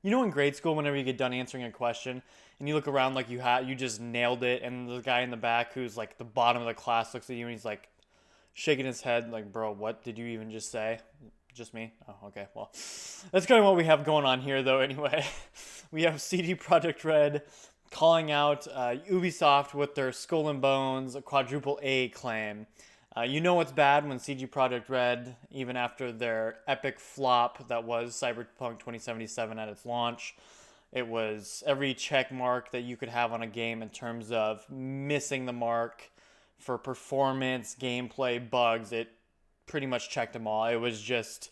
You know, in grade school, whenever you get done answering a question and you look around like you just nailed it, and the guy in the back who's like the bottom of the class looks at you and he's like shaking his head, like, "Bro, what did you even just say?" Just me? Oh, okay. Well, that's kind of what we have going on here, though. Anyway, we have CD Projekt Red calling out Ubisoft with their Skull and Bones quadruple A claim. You know it's bad when CG Projekt Red, even after their epic flop that was Cyberpunk 2077 at its launch, it was every check mark that you could have on a game in terms of missing the mark for performance, gameplay, bugs. It pretty much checked them all. It was just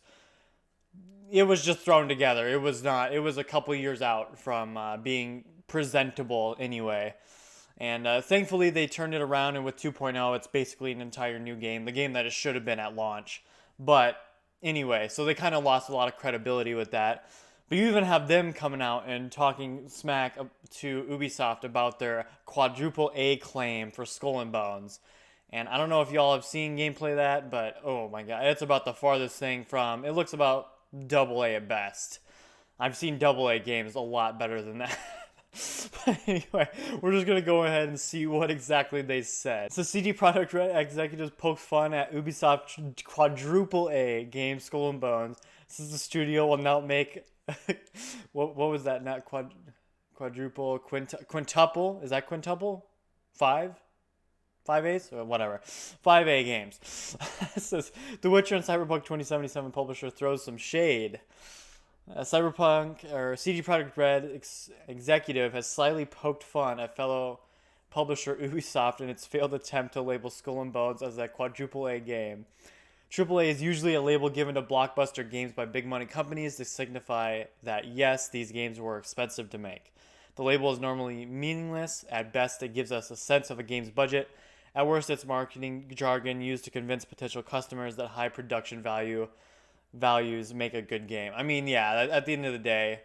thrown together. It was not. It was a couple years out from being presentable anyway. And thankfully, they turned it around, and with 2.0, it's basically an entire new game, the game that it should have been at launch. But anyway, so they kind of lost a lot of credibility with that. But you even have them coming out and talking smack to Ubisoft about their quadruple A claim for Skull and Bones. And I don't know if y'all have seen gameplay of that, but oh my god, it's about the farthest thing from. It looks about double A at best. I've seen double A games a lot better than that. But anyway, we're just gonna go ahead and see what exactly they said. So CD Projekt Red executives poke fun at Ubisoft quadruple A game Skull and Bones. This is the studio will now make what was that? Not quadruple quintuple? Is that quintuple? Five? 5As or whatever, 5A games. It says The Witcher and Cyberpunk 2077 publisher throws some shade. Cyberpunk or CD Projekt Red executive has slyly poked fun at fellow publisher Ubisoft in its failed attempt to label Skull and Bones as a quadruple A game. AAA is usually a label given to blockbuster games by big money companies to signify that yes, these games were expensive to make. The label is normally meaningless. At best, it gives us a sense of a game's budget. At worst, it's marketing jargon used to convince potential customers that high production values make a good game. I mean, yeah, at the end of the day,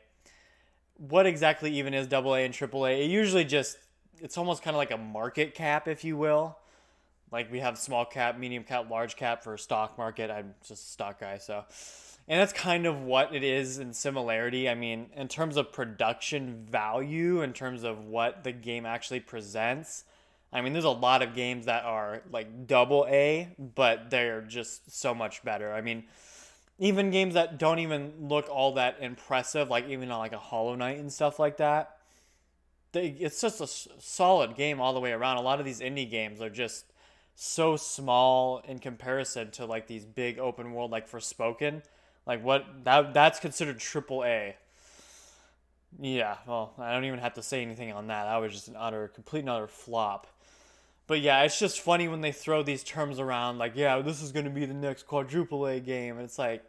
what exactly even is AA and AAA? It usually just, it's almost kind of like a market cap, if you will. Like we have small cap, medium cap, large cap for stock market. I'm just a stock guy, so. And that's kind of what it is in similarity. I mean, in terms of production value, in terms of what the game actually presents, I mean, there's a lot of games that are like double A, but they're just so much better. I mean, even games that don't even look all that impressive, like even like a Hollow Knight and stuff like that, it's just a solid game all the way around. A lot of these indie games are just so small in comparison to like these big open world like Forspoken. Like that's considered triple A. Yeah, well, I don't even have to say anything on that. That was just an complete and utter flop. But yeah, it's just funny when they throw these terms around like, yeah, this is going to be the next quadruple A game. And it's like,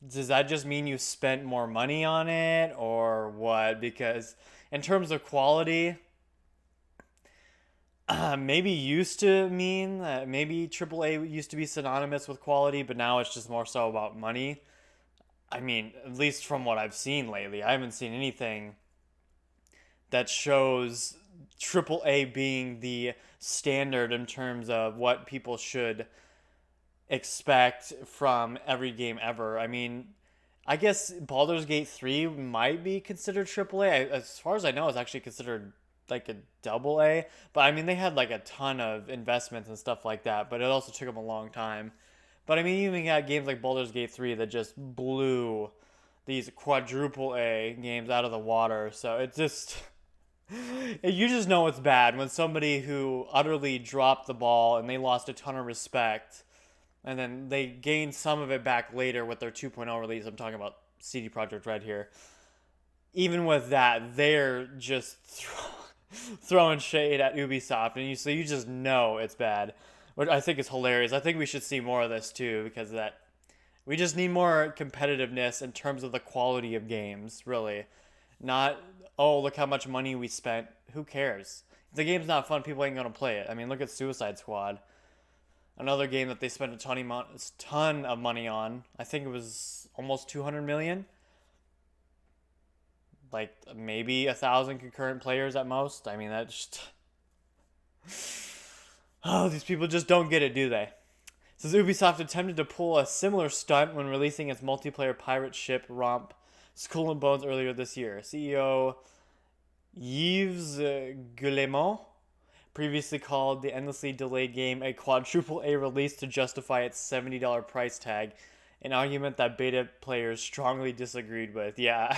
does that just mean you spent more money on it or what? Because in terms of quality, maybe used to mean that maybe AAA used to be synonymous with quality, but now it's just more so about money. I mean, at least from what I've seen lately, I haven't seen anything that shows AAA being the standard in terms of what people should expect from every game ever. I mean, I guess Baldur's Gate 3 might be considered AAA. As far as I know, it's actually considered like a double A. But I mean, they had like a ton of investments and stuff like that, but it also took them a long time. But I mean, you even got games like Baldur's Gate 3 that just blew these quadruple A games out of the water. So it just you just know it's bad when somebody who utterly dropped the ball and they lost a ton of respect and then they gained some of it back later with their 2.0 release. I'm talking about CD Projekt Red here. Even with that, they're just throwing shade at Ubisoft, and you just know it's bad, which I think is hilarious. I think we should see more of this too because of that we just need more competitiveness in terms of the quality of games, really. Not, oh, look how much money we spent. Who cares? If the game's not fun, people ain't gonna play it. I mean, look at Suicide Squad, another game that they spent ton of money on. I think it was almost 200 million. Like maybe 1,000 concurrent players at most. I mean, that's just oh, these people just don't get it, do they? Says Ubisoft attempted to pull a similar stunt when releasing its multiplayer pirate ship romp Skull and Bones earlier this year. CEO Yves Guillemot previously called the endlessly delayed game a quadruple A release to justify its $70 price tag, an argument that beta players strongly disagreed with. Yeah,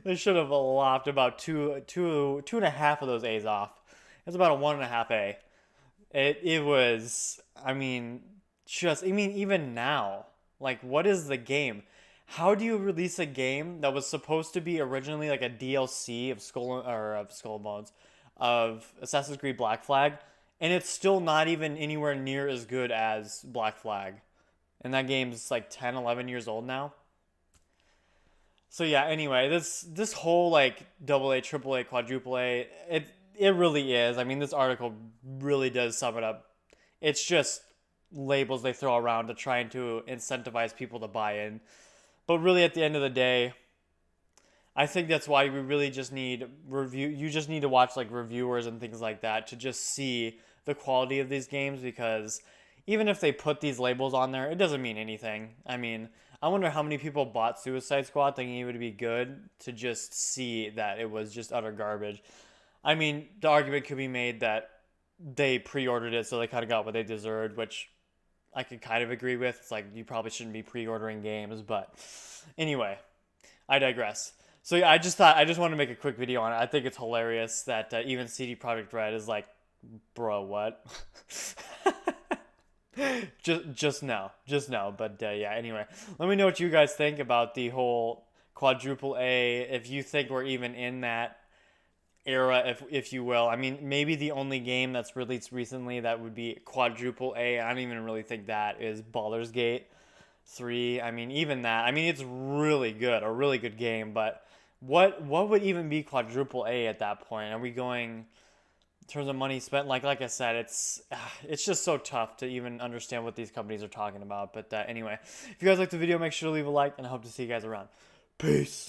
they should have lopped about two and a half of those A's off. It's about a 1.5 A. It was. I mean, even now, like, what is the game? How do you release a game that was supposed to be originally like a DLC of Skull Bones, of Assassin's Creed Black Flag, and it's still not even anywhere near as good as Black Flag, and that game's like 10, 11 years old now. So yeah, anyway, this whole like double A, triple A, quadruple A, it really is. I mean, this article really does sum it up. It's just labels they throw around to try and to incentivize people to buy in. But really, at the end of the day, I think that's why we really just need review. You just need to watch like reviewers and things like that to just see the quality of these games, because even if they put these labels on there, it doesn't mean anything. I mean, I wonder how many people bought Suicide Squad thinking it would be good to just see that it was just utter garbage. I mean, the argument could be made that they pre-ordered it, so they kind of got what they deserved, which I could kind of agree with. It's like you probably shouldn't be pre-ordering games, but anyway, I digress. So yeah, I just want to make a quick video on it. I think it's hilarious that even CD Projekt Red is like, bro, what? just no. But yeah, anyway, let me know what you guys think about the whole quadruple A. If you think we're even in that era, if you will. I mean, maybe the only game that's released recently that would be quadruple A, I don't even really think that, is Baldur's Gate 3. I mean, even that. I mean, it's really good, a really good game, but what would even be quadruple A at that point? Are we going in terms of money spent? Like I said, it's just so tough to even understand what these companies are talking about. But anyway, if you guys liked the video, make sure to leave a like, and I hope to see you guys around. Peace.